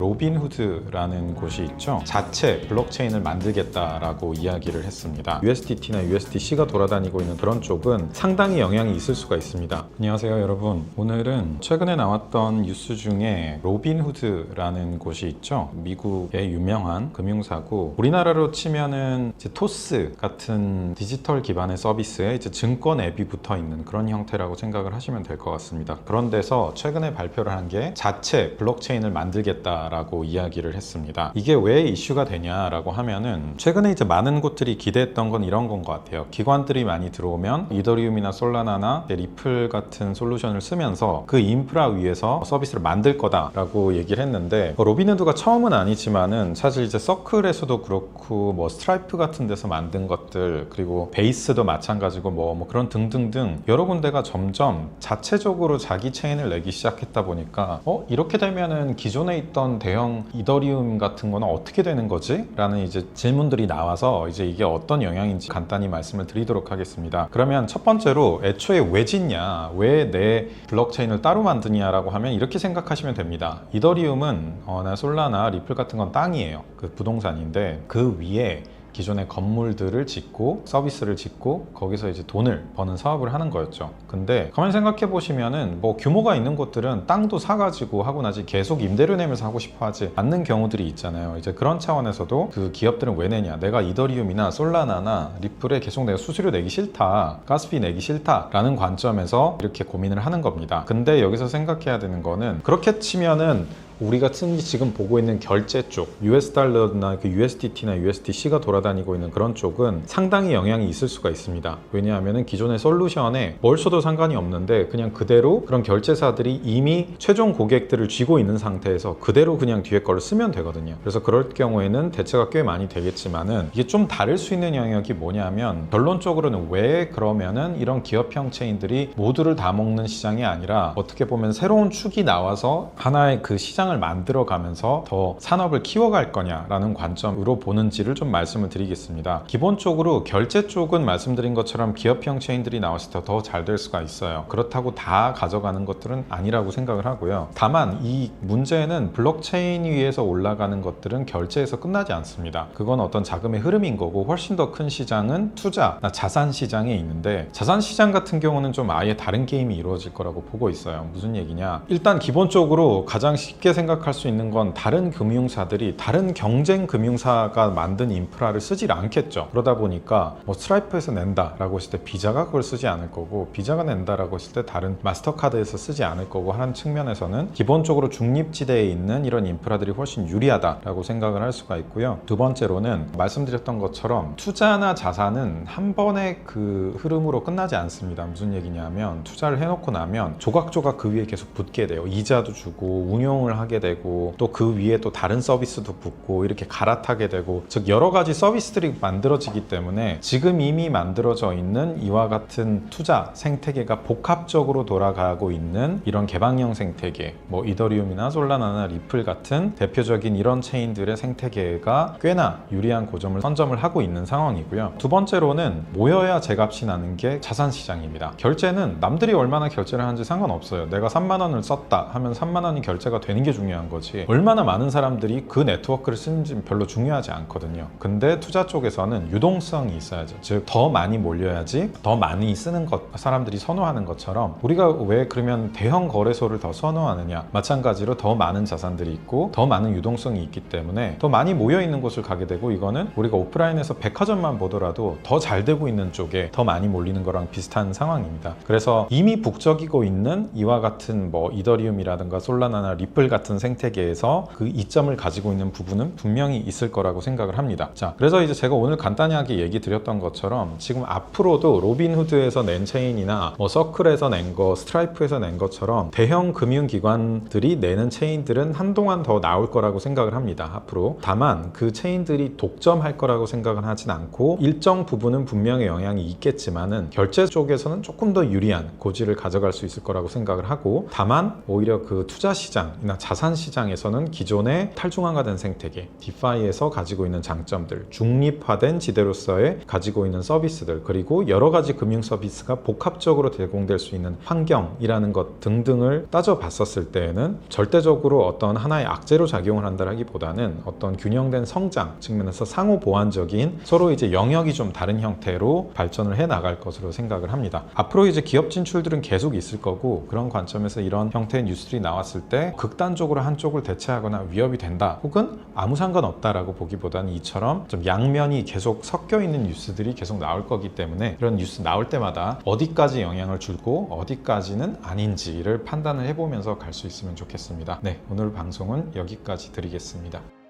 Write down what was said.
로빈후드라는 곳이 있죠. 자체 블록체인을 만들겠다라고 이야기를 했습니다. USDT나 USDC가 돌아다니고 있는 그런 쪽은 상당히 영향이 있을 수가 있습니다. 안녕하세요 여러분. 오늘은 최근에 나왔던 뉴스 중에 로빈후드라는 곳이 있죠. 미국의 유명한 금융사고, 우리나라로 치면은 이제 토스 같은 디지털 기반의 서비스에 이제 증권 앱이 붙어 있는 그런 형태라고 생각을 하시면 될 것 같습니다. 그런 데서 최근에 발표를 한 게 자체 블록체인을 만들겠다라고 이야기를 했습니다. 이게 왜 이슈가 되냐라고 하면은 최근에 이제 많은 곳들이 기대했던 건 이런 건 것 같아요. 기관들이 많이 들어오면 이더리움이나 솔라나나 리플 같은 솔루션을 쓰면서 그 인프라 위에서 서비스를 만들 거다라고 얘기를 했는데, 로빈후드가 처음은 아니지만은 사실 이제 서클에서도 그렇고 뭐 스트라이프 같은 데서 만든 것들, 그리고 베이스도 마찬가지고 뭐 그런 등등등 여러 군데가 점점 자체적으로 자기 체인을 내기 시작했다 보니까 이렇게 되면은 기존에 있던 대형 이더리움 같은 거는 어떻게 되는 거지? 라는 이제 질문들이 나와서 이제 이게 어떤 영향인지 간단히 말씀을 드리도록 하겠습니다. 그러면 첫 번째로 애초에 왜 짓냐? 왜 내 블록체인을 따로 만드냐라고 하면 이렇게 생각하시면 됩니다. 이더리움은 솔라나 리플 같은 건 땅이에요. 그 부동산인데 그 위에 기존의 건물들을 짓고 서비스를 짓고 거기서 이제 돈을 버는 사업을 하는 거였죠. 근데 가만히 생각해 보시면은 뭐 규모가 있는 곳들은 땅도 사가지고 하고 나지 계속 임대료 내면서 하고 싶어 하지 않는 경우들이 있잖아요. 이제 그런 차원에서도 그 기업들은 왜 내냐, 내가 이더리움이나 솔라나나 리플에 계속 내가 수수료 내기 싫다, 가스비 내기 싫다 라는 관점에서 이렇게 고민을 하는 겁니다. 근데 여기서 생각해야 되는 거는, 그렇게 치면은 우리가 지금 보고 있는 결제 쪽, US 달러나 그 USDT나 USDC가 돌아다니고 있는 그런 쪽은 상당히 영향이 있을 수가 있습니다. 왜냐하면 기존의 솔루션에 뭘 써도 상관이 없는데 그냥 그대로 그런 결제사들이 이미 최종 고객들을 쥐고 있는 상태에서 그대로 그냥 뒤에 거를 쓰면 되거든요. 그래서 그럴 경우에는 대체가 꽤 많이 되겠지만은 이게 좀 다를 수 있는 영역이 뭐냐면, 결론적으로는 왜 그러면은 이런 기업형 체인들이 모두를 다 먹는 시장이 아니라 어떻게 보면 새로운 축이 나와서 하나의 그 시장을 만들어 가면서 더 산업을 키워갈 거냐라는 관점으로 보는지를 좀 말씀을 드리겠습니다. 기본적으로 결제 쪽은 말씀드린 것처럼 기업형 체인들이 나왔을 때 더 잘 될 수가 있어요. 그렇다고 다 가져가는 것들은 아니라고 생각을 하고요. 다만 이 문제는 블록체인 위에서 올라가는 것들은 결제에서 끝나지 않습니다. 그건 어떤 자금의 흐름인 거고, 훨씬 더 큰 시장은 투자나 자산 시장에 있는데, 자산 시장 같은 경우는 좀 아예 다른 게임이 이루어질 거라고 보고 있어요. 무슨 얘기냐, 일단 기본적으로 가장 쉽게 생각할 수 있는 건 다른 금융사들이 다른 경쟁 금융사가 만든 인프라를 쓰질 않겠죠. 그러다 보니까 뭐 스트라이프에서 낸다라고 했을 때 비자가 그걸 쓰지 않을 거고, 비자가 낸다라고 했을 때 다른 마스터카드에서 쓰지 않을 거고 하는 측면에서는 기본적으로 중립지대에 있는 이런 인프라들이 훨씬 유리하다라고 생각을 할 수가 있고요. 두 번째로는 말씀드렸던 것처럼 투자나 자산은 한 번의 그 흐름으로 끝나지 않습니다. 무슨 얘기냐면, 투자를 해놓고 나면 조각조각 그 위에 계속 붙게 돼요. 이자도 주고 운용을 하게 되고 또 그 위에 또 다른 서비스도 붙고 이렇게 갈아타게 되고, 즉 여러 가지 서비스들이 만들어지기 때문에 지금 이미 만들어져 있는 이와 같은 투자 생태계가 복합적으로 돌아가고 있는 이런 개방형 생태계, 뭐 이더리움이나 솔라나나 리플 같은 대표적인 이런 체인들의 생태계가 꽤나 유리한 고점을 선점을 하고 있는 상황이고요. 두 번째로는 모여야 제값이 나는 게 자산 시장입니다. 결제는 남들이 얼마나 결제를 하는지 상관없어요. 내가 3만 원을 썼다 하면 3만 원이 결제가 되는 게 중요한 거지, 얼마나 많은 사람들이 그 네트워크를 쓰는지 별로 중요하지 않거든요. 근데 투자 쪽에서는 유동성이 있어야죠. 즉 더 많이 몰려야지 더 많이 쓰는 것, 사람들이 선호하는 것처럼 우리가 왜 그러면 대형 거래소를 더 선호하느냐, 마찬가지로 더 많은 자산들이 있고 더 많은 유동성이 있기 때문에 더 많이 모여 있는 곳을 가게 되고, 이거는 우리가 오프라인에서 백화점만 보더라도 더 잘 되고 있는 쪽에 더 많이 몰리는 거랑 비슷한 상황입니다. 그래서 이미 북적이고 있는 이와 같은 뭐 이더리움이라든가 솔라나나 리플 같은 생태계에서 그 이점을 가지고 있는 부분은 분명히 있을 거라고 생각을 합니다. 자, 그래서 이제 제가 오늘 간단하게 얘기 드렸던 것처럼 지금 앞으로도 로빈후드에서 낸 체인이나 뭐 서클에서 낸 거, 스트라이프에서 낸 것처럼 대형 금융기관들이 내는 체인들은 한동안 더 나올 거라고 생각을 합니다. 앞으로. 다만 그 체인들이 독점할 거라고 생각은 하진 않고, 일정 부분은 분명히 영향이 있겠지만은 결제 쪽에서는 조금 더 유리한 고지를 가져갈 수 있을 거라고 생각을 하고, 다만 오히려 그 투자 시장이나 자산 시장에서는 기존의 탈중앙화된 생태계, 디파이에서 가지고 있는 장점들, 중립화된 지대로서의 가지고 있는 서비스들, 그리고 여러 가지 금융 서비스가 복합적으로 제공될 수 있는 환경이라는 것 등등을 따져봤었을 때에는 절대적으로 어떤 하나의 악재로 작용을 한다라기보다는 어떤 균형된 성장 측면에서 상호 보완적인 서로 이제 영역이 좀 다른 형태로 발전을 해 나갈 것으로 생각을 합니다. 앞으로 이제 기업 진출들은 계속 있을 거고, 그런 관점에서 이런 형태의 뉴스들이 나왔을 때 극단적으로 한쪽을 대체하거나 위협이 된다 혹은 아무 상관없다라고 보기보다는 이처럼 좀 양면이 계속 섞여 있는 뉴스들이 계속 나올 거기 때문에 이런 뉴스 나올 때마다 어디까지 영향을 줄고 어디까지는 아닌지를 판단을 해보면서 갈 수 있으면 좋겠습니다. 네, 오늘 방송은 여기까지 드리겠습니다.